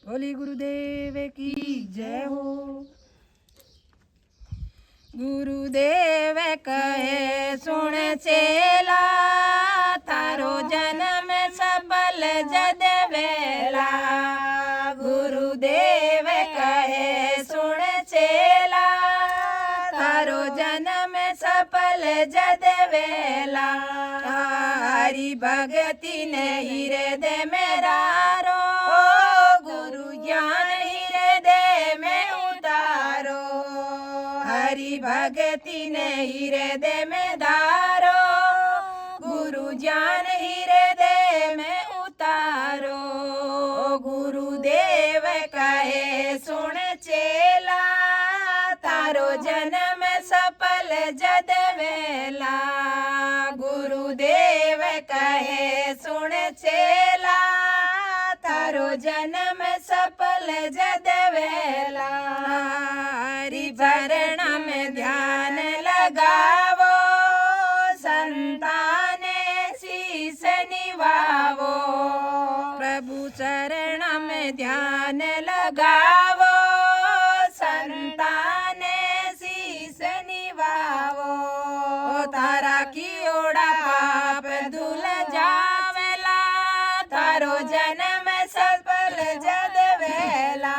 बोली गुरुदेव की जय हो। गुरुदेव कहे सुन चेला, थारो जन्म सफल जद वेला। गुरुदेव कहे सुन चेला, थारो जन्म सफल जद वेला। हरि भगति ने हृदय में डारो, गुरु ज्ञान हृदय में उतारो। हरि भगति ने हृदय में धारो, गुरु ज्ञान हृदय में उतारो। गुरुदेव कहे सुन चेला, तारो जन्म सफल जद वेला। गुरुदेव कहे सुन चेला, तारो जन्म सफल जद वेला। हरि चरण में ध्यान लगावो, संतान शीस निभावो। प्रभु चरण में ध्यान लगावो, संतान शीस निभावो। तारा की ओड़ा पाप धुल जावेला, तारो जन्म सफल जद वेला।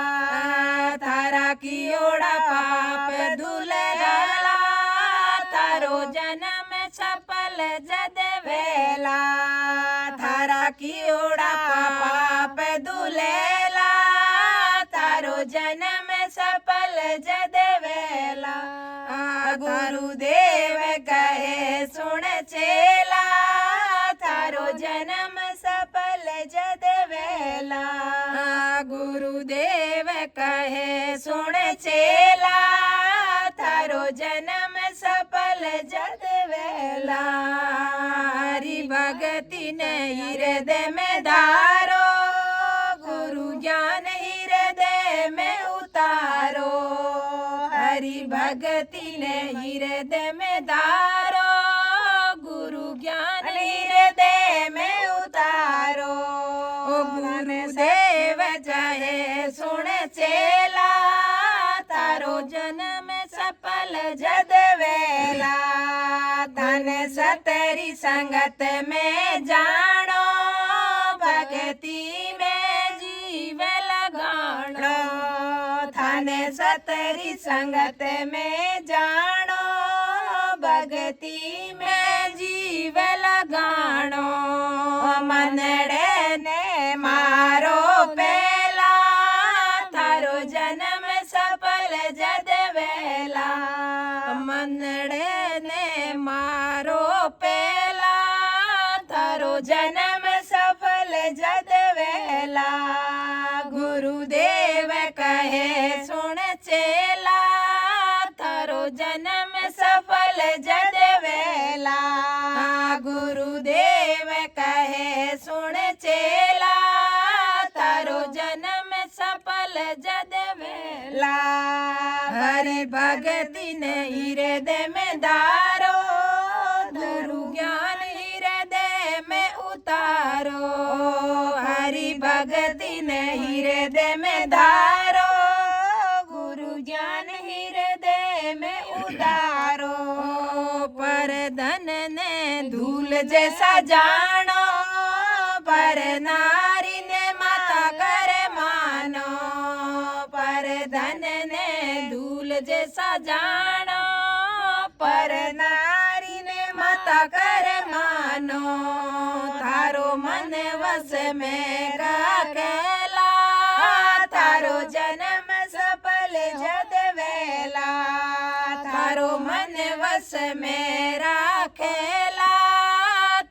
तारा की ओड़ा पाप धुल जाला, तारो जन्म सफल जद वेला। तारा की ओड़ा पाप धुलेला, तारो जन्म सफल जद वेला। गुरुदेव कहे सुन चेला, तारो जन्म सफल जद वेला। गुरुदेव कहे सुन चेला, तारो जन्म सफल जद वेला। हरि भगति ने हृदय में धारो, गुरु ज्ञान हृदय में उतारो। हरि भगति ने हृदय में धारो, गुरु ज्ञान हृदय में उतारो। गुरुदेव चाहे सुन चेला, तारो जन्म सफल जद वेला। धन सतरी संगत में जानो, भक्ति में जीव लगाणो। धन सतरी संगत में जानो, भक्ति में जीव लगाणो। मनड़े ने मारो पेला, थारो जन्म सफल जद वेला। मनड़े ने मारो पेला, थारो जन्म सफल जद वेला। गुरुदेव कहे सुन चेला, थारो जन्म सफल जद वेला। गुरुदेव कहे सुन चेला, तारो जन्म सफल जद वेला। हरि भगति ने हृदय में धारो, गुरु ज्ञान हृदय में उतारो। हरि भगति ने हृदय में धारो, गुरु ज्ञान हृदय में उतारो। पर धन ने धूल जैसा जानो, पर नारी ने माता करे मानो। पर धन ने धूल जैसा जानो, पर नारी ने माता करे मानो। थारो मन वश में राखेला, थारो जन्म सफल जद वेला। थारो मन वश में राखेला,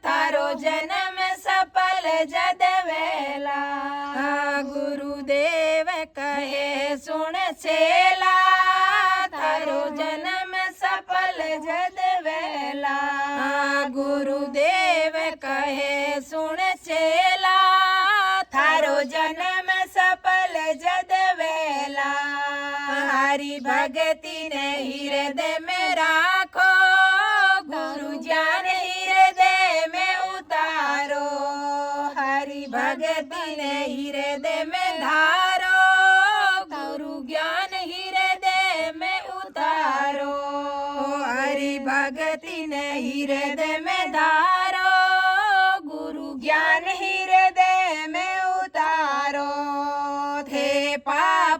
थारो जन्म सफल जद वेला। गुरुदेव कहे सुन चेला, थारो जन्म सफल जद वेला। गुरुदेव कहे सुन चेला, थारो जन्म सफल जद वेला। हरि भगति ने हृदय में राखो, गुरु ज्ञान हृदय में उतारो। हरि भगति ने हृदय में धारो,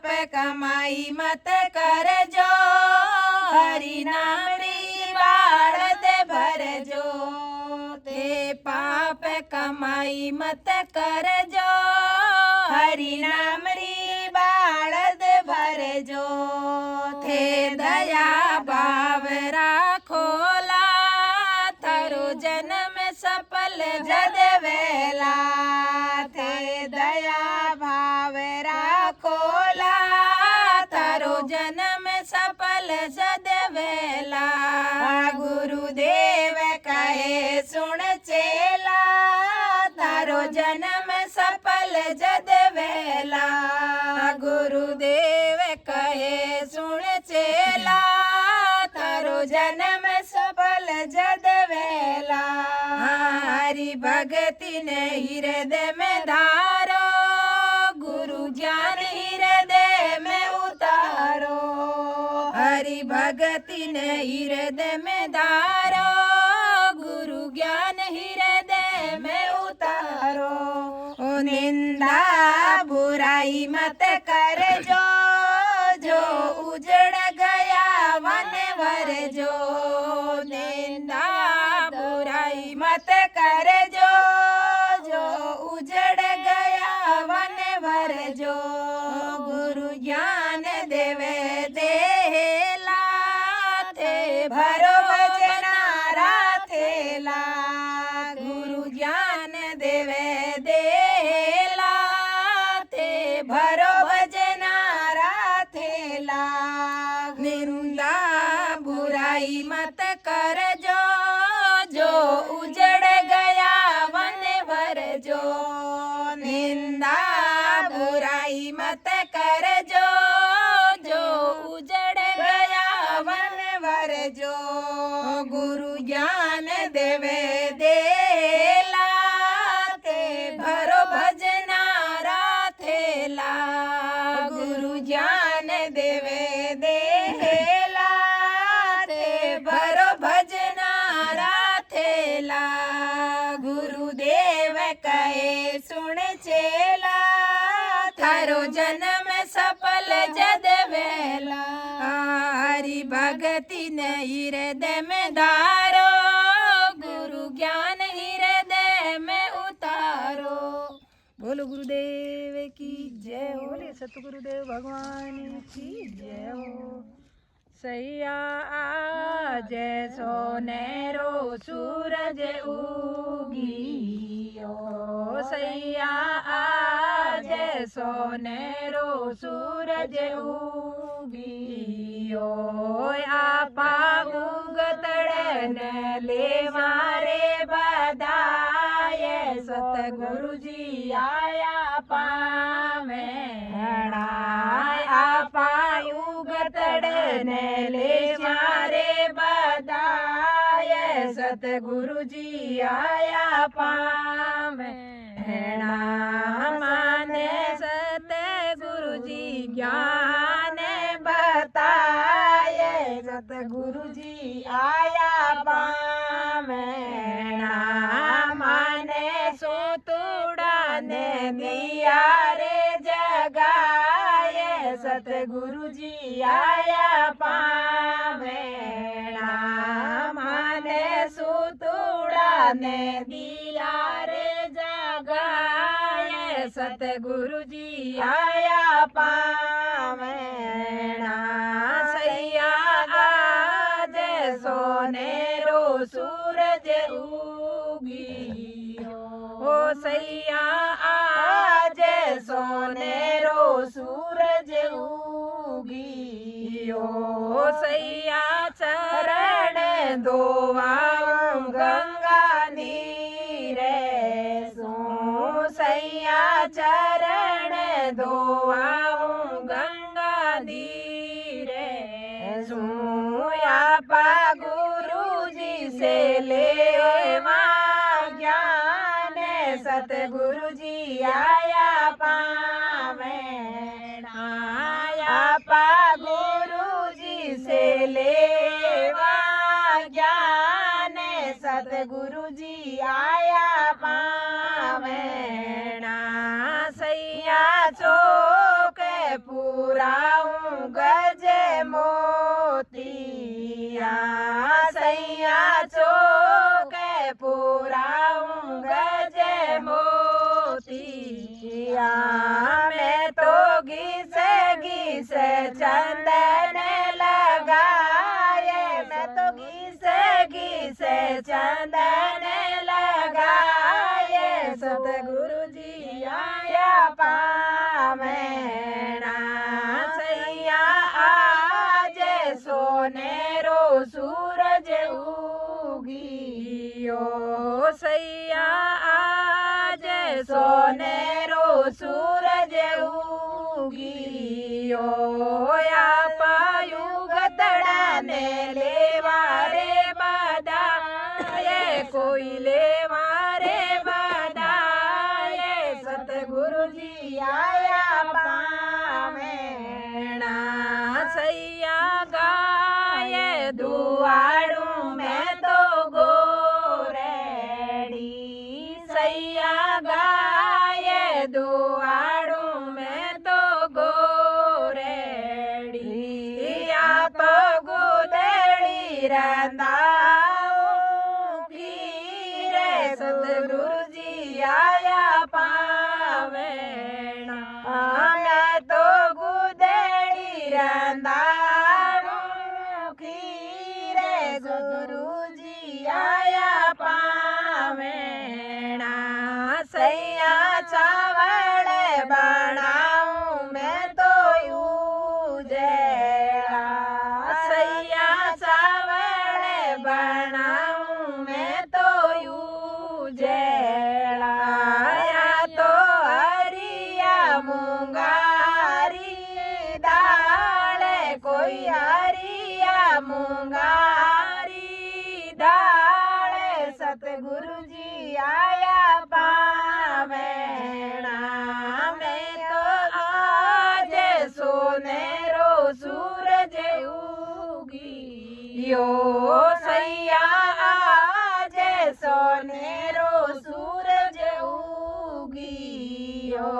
पाप कमाई मत करजो, हरि नाम री बाळद भरजो। ते पाप कमाई मत करजो, हरि नाम री बाळद भरजो। थे दया भाव राखोला, थारो जन्म सफल जद वेला। थे दया भाव राखोला, थारो जन्म सफल जद वेला। गुरुदेव कहे सुन चेला, थारो जन्म सफल जद वेला। गुरुदेव कहे सुन चेला, थारो जन्म सफल जद वेला। हरि भगति ने हृदय में धारो, गुरु ज्ञान हृदय में उतारो। हरि भगति ने हृदय में धारो, गुरु ज्ञान हृदय में उतारो। ओ निंदा बुराई मत करजो, जो उजड़ गया वन भरजो। निंदा बुराई मत करजो, जो उजड़ गया वन भरजो। गुरु ज्ञान देवे देला, थे भरो वजना राथेला। गुरु ज्ञान देवे देला, थे भरो वजना राथेला। निंदा बुराई मत करजो, जो उजड़ गया वन भरजो। निंदा बुराई मत करजो, जो उजड़ गया वन भरजो। गुरु ज्ञान देवे देला, ते भरो भजना राथेला। गुरु ज्ञान देवे देला, ते भरो भजना राथेला। गुरुदेव कहे सुन चेला, थारो जन्म सफल जद वेला। हरि भगति ने हृदय में धारो, गुरु ज्ञान हृदय में उतारो। बोलो गुरुदेव की जय हो। बोले सतगुरुदेव भगवान की जय हो। सैया आज सोनेरो सूरज उगियो, सैया आज सोनेरो सूरज उगियो। आपा उगतड़न लेवारे बधाए, सतगुरु जी आया पावे। आपा उगतड़न लेवारे बधाए, सतगुरु जी आया पावे। माने सतगुरु जी ज्ञान बताए, सतगुरु जी आया पावे। माने सो तोड़ा ने दिया रे जगाए, सतगुरु जी आया पावे। माने सो तोड़ा ने दिया रे जगाए, सतगुरु जी आया पावे। सैया आज सोनेरो सूरज उगियो, ओ सैया आज सोनेरो सूरज उगियो। सैया चरण धोवाऊं गंगा नीरे सो, सैया चरण धोवाऊं गंगा नीरे सो। आपा गुरु जी से लेवा ज्ञान, सतगुरु जी आया पावे। आपा गुरु जी से लेवा ज्ञान, सतगुरु जी आया पावे। सैया चौक पुराऊं गजे मोतिया सैया चोके पुराऊं गजे मोतिया मैं तो घिसे घिसे चंदन लगाए मैं तो घिसे घिसे चंदन लगाए सतगुरु जी आया पामेना सैया आज सोनेरो सूरज उगियो सैया आज सोनेरो सूरज उगियो या पायु गतड़ा ने लेवा रे बदाए कोई लेवा रे बदाए सतगुरु जी आया पामेना सैया गाये दुआड़ू मैं तो गोरेड़ी सैया गाये दुआड़ू मैं तो गोरेड़ी आप गुदड़ी रंदाऊंगी रे सतगुरु जी आया पावेना मैं तो गुदड़ी रंदाऊंगी रे गुरु जी आया पावेना सैया चावल बनाऊं मैं तो उजेड़ा सैया चावल बनाऊं मैं तो उजेड़ा या तो हरिया मुंगारी दाल कोई हरिया मुंगारी दाल सतगुरु जी आया पावेना मैं तो आज सोनेरो सूरज उगियो सैया आज सोनेरो सूरज उगियो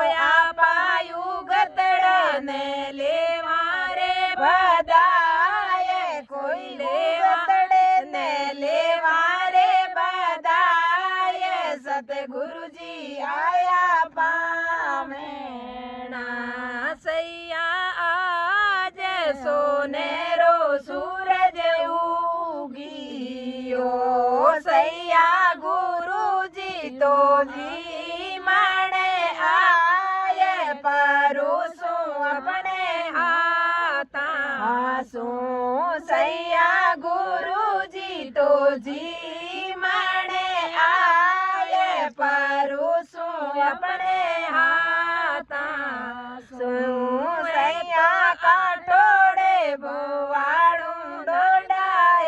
या पायु गतड़ा ने लेवा रे बदाए कोई गतड़े ने लेवा रे बदाए सतगुरु जी आया पामेना सैया आज सोनेरो सूरज उगियो सैया गुरु जी तो जी मणे आए परोसो अपने हाथा सो सैया गुरु जी तो जी मणे आए परोसो अपने हाथा सो सैया काठोड़े बोवाड़ू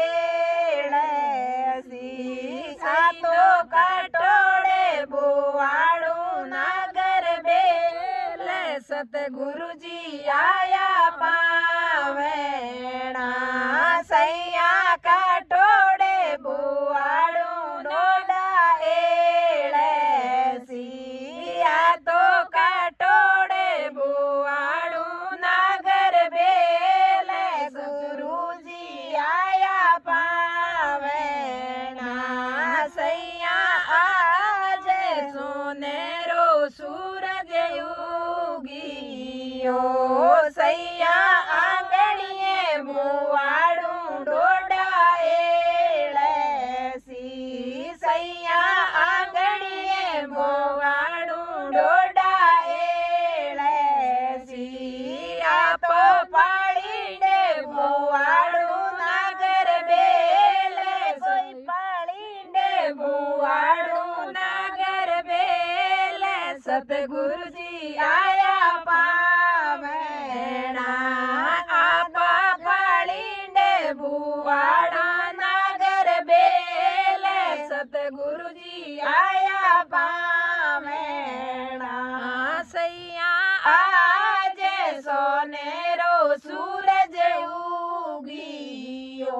डोडाएड़े सी तो काठोड़े बोवाड़ू नागर बेल सतगुरु जी आया पावेना सैया काठोड़े बोवाड़ू डोडाएड़े सी तो काठोड़े बोवाड़ू नागर बेल गुरु जी आया पावेना सैया आज सोनेरो सूरज उगियो सैया आंगणिए बुआड़ू डोडाएड़े सी सैया आंगणिए बुआड़ू डोडाएड़े सी आप पाड़ीने बुआड़ू नागर बेले कोई पाड़ीने बुआड़ू नागर बेले सतगुरु जी आया पावेना आप पाड़ीने बुआड़ा नागर बेले सतगुरु जी आया पावेना सैया आज सोनेरो सूरज उगियो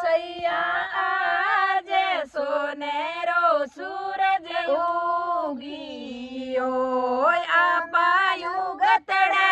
सैया आज सोनेरो सूरज उगियो आपायु गतड़ा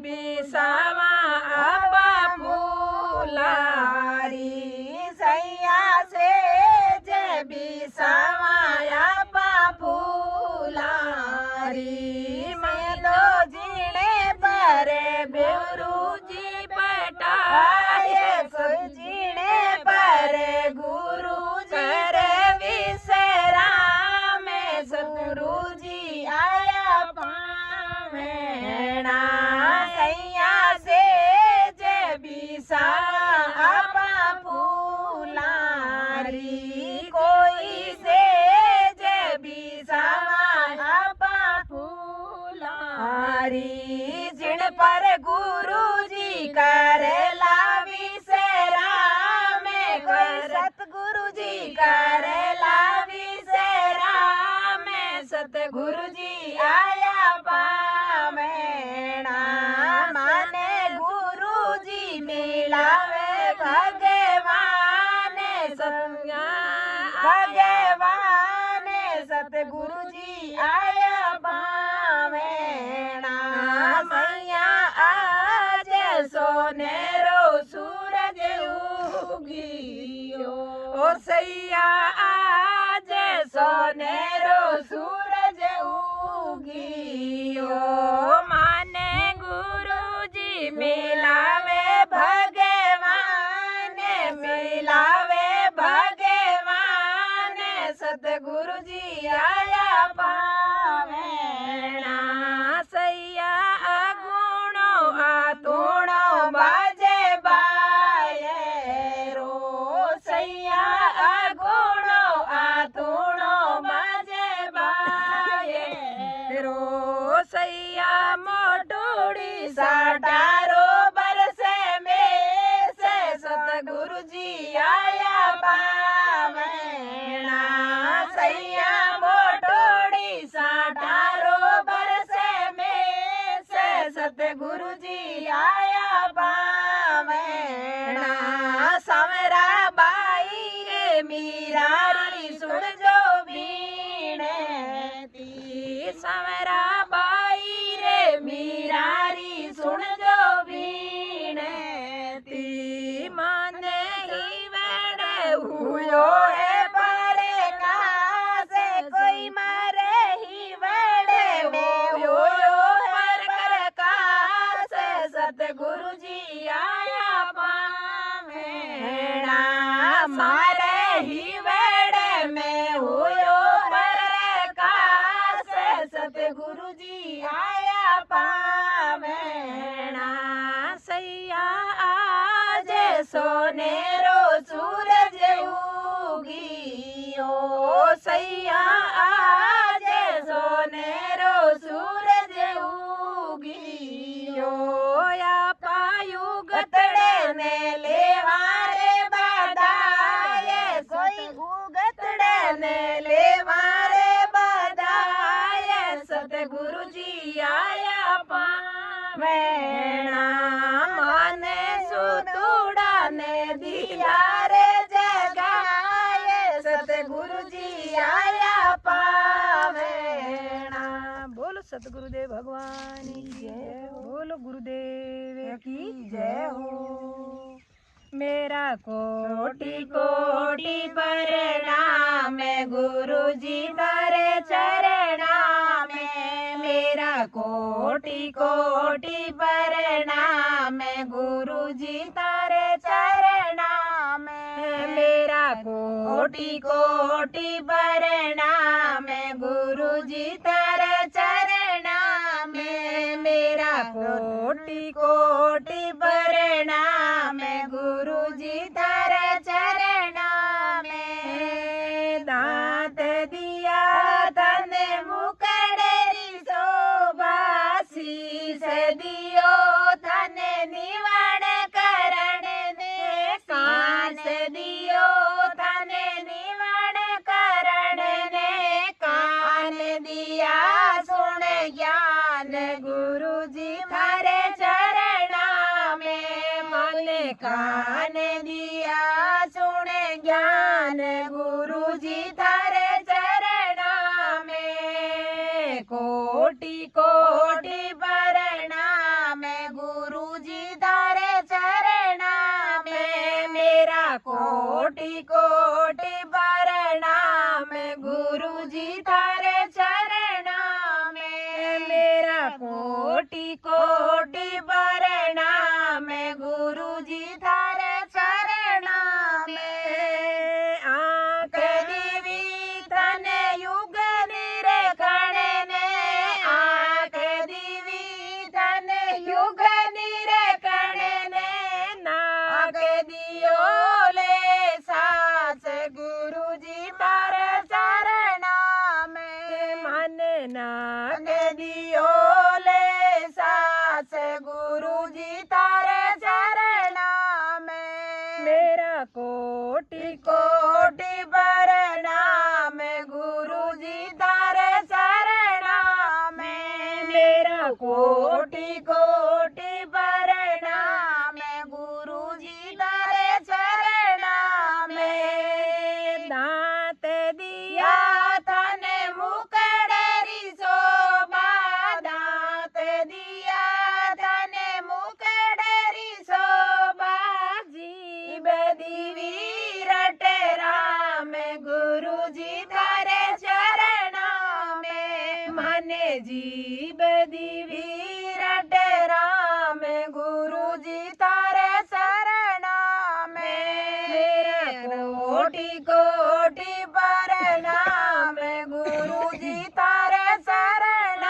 बिसावा आपा फूलारी सैया से जे बिसावा आपा फूलारी मैं तो जीने पर बेवरू जी पटाए जीने पर गुरु जी विसरा में सतगुरु जी आया पावेणा सैया से जे बिसावा आपा फूलारी कोई से जे बिसावा आपा फूलारी जिन पर गुरु जी करेला विसरा में सतगुरु जी करेला विसरा में सतगुरु जी आया पावेणा माने गुरु जी मिलावे भगवान सतगुरु जी आया पावेणा मैया आज सोनेरो सूरज उगियो ओ सैया आज सोनेरो सूरज उगियो माने गुरु जी मिलावे भगवान सतगुरु जी आया पावेणा सैया अगुणो आतुणो बाजे बाये रो सैया अगुणो आतुणो बाजे बाये रो सैया मोटोड़ी साटारो बरसे में से सतगुरु जी आया पावेणा सैया मोटोड़ी साटारो बरसे में से सतगुरु जी आया पावेणा समरा बाई रे मीरारी सुन जो बीणती समरा बाई रे मीरारी सुन जो बीणती माने ही वेड़े हुयो है परे कासे कोई मारे ही वेड़े हुयो पर कर कासे सतगुरु जी आया पावेणा मारे ही वेड़े में हुयो पर कासे सतगुरु जी आया पावेणा सैया आज सोनेरो सूरज उगियो सैया आज सोनेरो सूरज उगियो या पायु गतड़े ने लेवारे बधाए कोई उगतड़े ने लेवारे बधाए सतगुरु जी आया पावेणा माने सुतुड़ा ने दिया रे जगाए सतगुरु जी आया पावेणा बोलो सतगुरुदेव भगवान की जय बोलो गुरुदेव की जय हो मेरा कोटि कोटि प्रणाम गुरु जी तारे चरणाम मेरा कोटि कोटि प्रणाम गुरु जी तारे चरणाम मेरा कोटि कोटि प्रणाम गुरु जी तारे चरणाम मेरा कोटि कोटि प्रणाम गुरु जी तारे चरणाम दांत दिया तने मुकड़ेरी शोभासी से दियो तने निवण करण ने कान से दियो तने निवण करण ने कान दिया सुन ज्ञान गुरु जी थारे चरणा में मन कान दिया जीव दीवी रटे राम गुरु जी तारे शरण में मेरा कोटि कोटि प्रणाम गुरु जी तारे शरण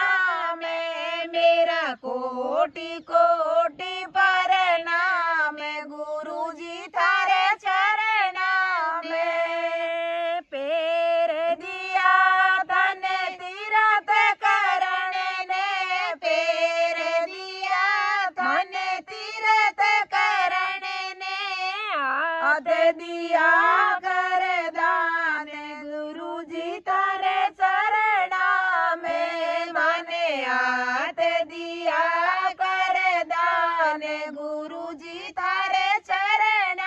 में मेरा कोटि कोटि प्रणाम गुरु जी तारे चरण में पैर दिया तन तीरथ करने ने पैर दिया तन तीरथ करने ने हाथ दिया कर दान गुरु जी तारे चरण में माने हाथ दिया कर दान गुरु जी तारे चरण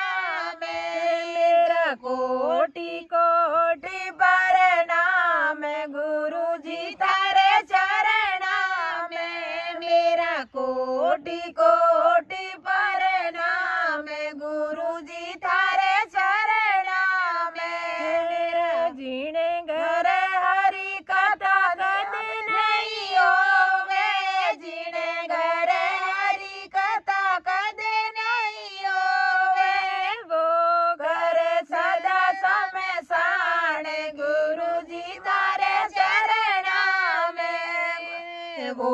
में मेरा कोटि कोटि प्रणाम गुरु जी तारे चरण में मेरा कोटि कोटि प्रणाम गुरु जी तारे चरण में मेरा जीने घर हरि कथा कद नहीं होवे जीने घर हरि कथा कद नहीं होवे वो घर सदा समय साण गुरु जी तारे चरण में वो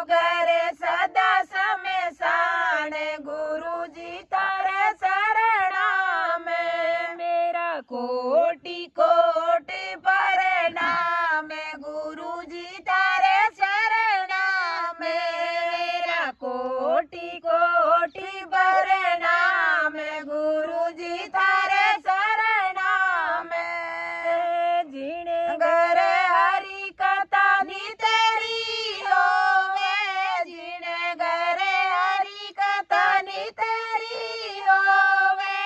घर सदा समय साण गुरु जी तारे शरण में मेरा कोटि कोटि प्रणाम गुरु जी तारे शरण में मेरा कोटि कोटि प्रणाम गुरु जी तारे शरण में जीने घर हरि कथा नी तेरी होवे जीने घर हरि कथा नी तेरी होवे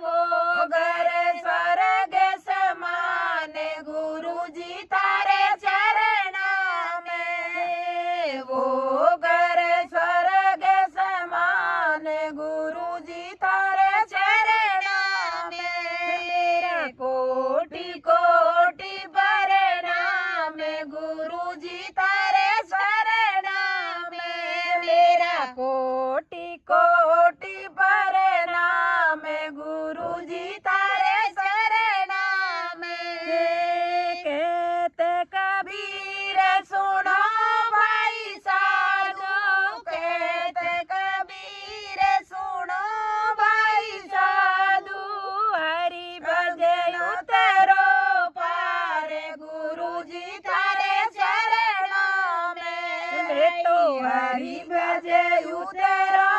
वो घर स्वर्ग समान गुरु जी तारे चरण में वो घर स्वर्ग समान गुरु जी तारे चरण में मेरा कोटि कोटि प्रणाम गुरु जी तारे शरण में मेरा कोटि कोटि प्रणाम गुरु जी तारे शरण में कहते कबीर सुनो भाई साधु कहते कबीर सुनो भाई साधु हरि भजे उतरो पार गुरु जी तारे चरण में तो हरि भजे उतरो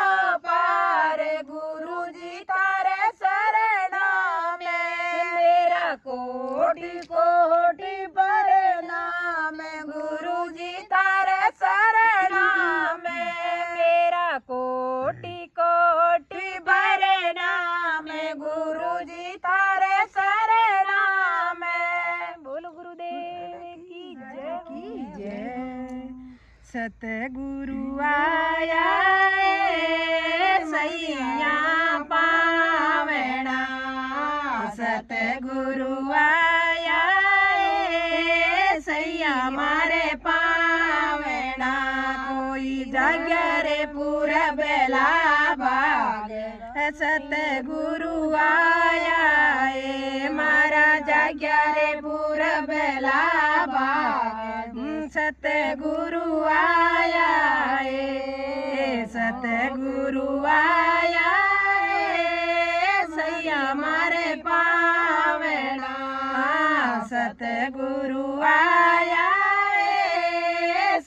पार गुरु जी तारे शरण में मेरा कोटि कोटि प्रणाम गुरु जी तारे शरण में मेरा कोटि कोटि प्रणाम गुरु जी तारे शरण में बोलो गुरुदेव की जय सतगुरु आया सैया पावना सतगुरु आया सैया मारे पावना कोई जगह रे पूरा बेला भाग सतगुरु आया मारा जगह रे पूरा बेला भाग सतगुरु आया सतगुरु आया सैया मारे पावना सतगुरु आया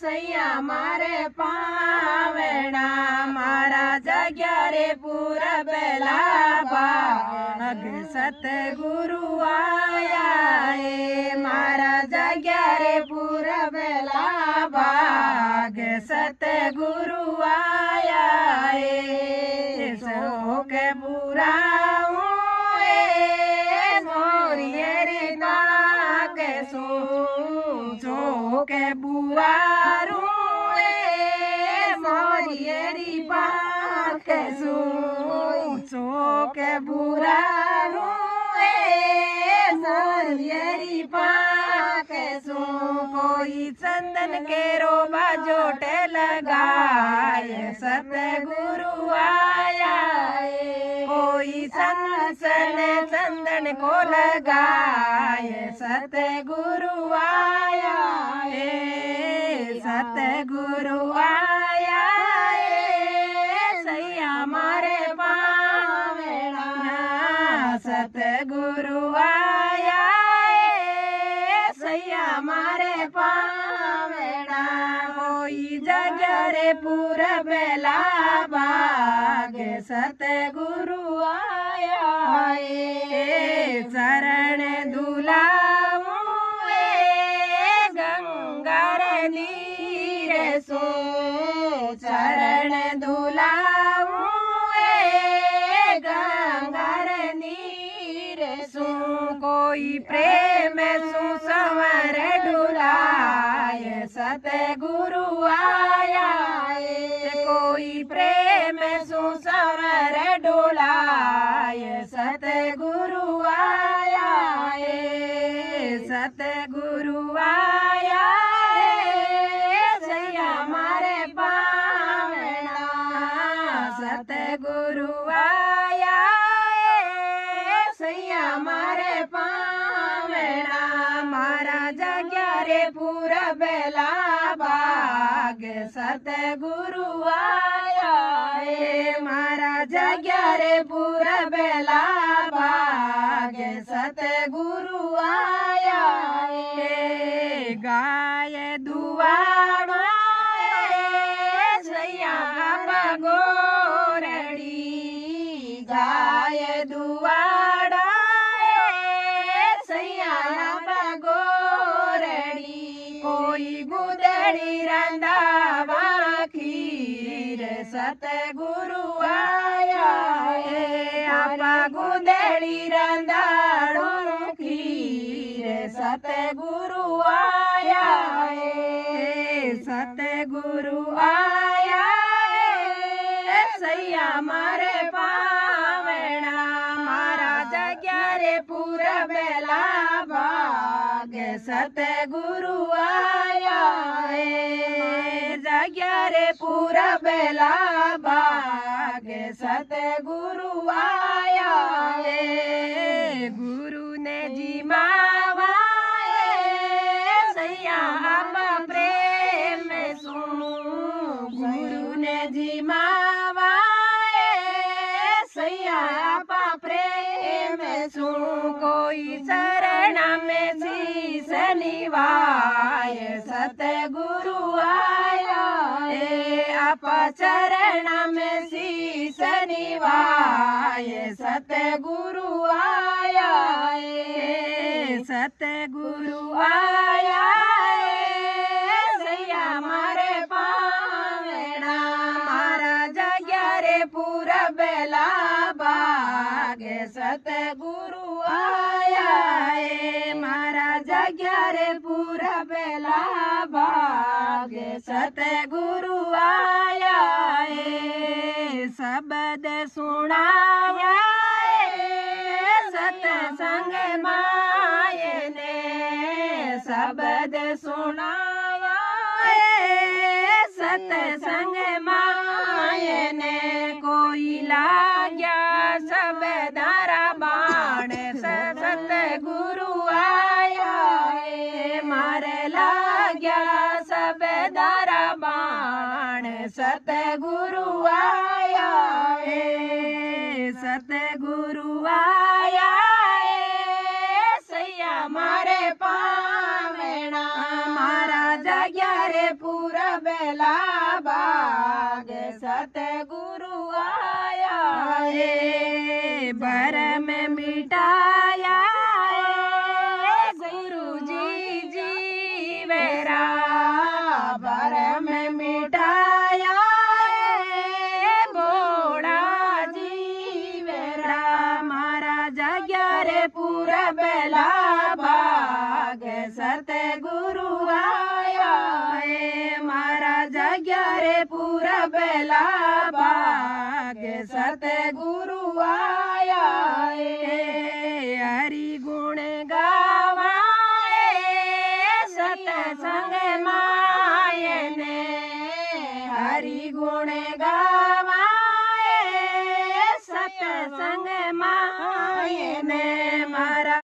सैया मारे पावना मारा जगह रे पूरा बेला भाग सतगुरु आया मारा जगह रे पूरा बेला भाग सतगुरु आया शोक पूरा शोक बुआरू मोरियरी पाक शोक बुरारू मोरियरी पाक कोई चंदन के रोबा जोटे लगाए सतगुरु आया है। कोई संसन चंदन को लगाए सतगुरु आया है। सतगुरु आया है सैया मारे पावेड़ा। सतगुरु आया है सैया मारे पावेड़ा। कोई जगह रे पूरा बेला बाग सतगुरु आया है। चरण दुलाऊं गंगा रे नीर सो। चरण दुलाऊं गंगा रे नीर सो। कोई प्रेम सु संवर डुलाए सतगुरु आया है। कोई प्रेम सु संवर डुलाए सतगुरु आया है। सतगुरु आया है सैया मारे पावना। सतगुरु आया है सैया मारे पावना। मारा जग्या रे पूरा बेला बाग सतगुरु आया है। मारा जग्या रे पूरा बेला बाग सतगुरु आया है। गाय दुआड़ा सैया गोरड़ी। गाय दुआड़ा सैया गोरड़ी। कोई गुदड़ी रंधावा खीर सतगुरु आया है। आपा गुदड़ी रंधाड़ो खीर सतगुरु आया है। सतगुरु आया है सैया मारे पावना। मारा जग्या रे पूरा बेला बाग सतगुरु आया है। जग्या रे पूरा बेला बाग सतगुरु आया है। गुरु ने जी मावा सैया आप प्रेम सुनो। गुरु ने जी मावा सैया आप प्रेम सुनो। कोई शरण में शीस निवाए सतगुरु आया है। आप चरण में शीस निवाए सतगुरु आया है। सतगुरु आया है सैया मारे पावना। मारा जग्या रे पूरा बेला बाग सतगुरु आया है। मारा जग्या रे पूरा बेला बाग सतगुरु आया है। शब्द सुनाया सतसंग माये ने। शब्द सुनाया सतसंग माये ने। कोई लाग्या सब दारा बाण सतगुरु आया है। मारे लाग्या सब दारा बाण सतगुरु आया है। सतगुरु आया है सैया मारे पावना। मारा जग्या रे पूरा बेला बाग सतगुरु आया है। भरम मिटाया गुरु जी जीवेरा। भरम मिटाया बोड़ा जीवेरा। मारा जग्या रे पूरा बेला बाग सतगुरु आया है। मारा जग्या रे पूरा बेला बाग सतगुरु आया है। हरि गुण गावा सतसंग ગાવાય સત્સંગમાં એને મારા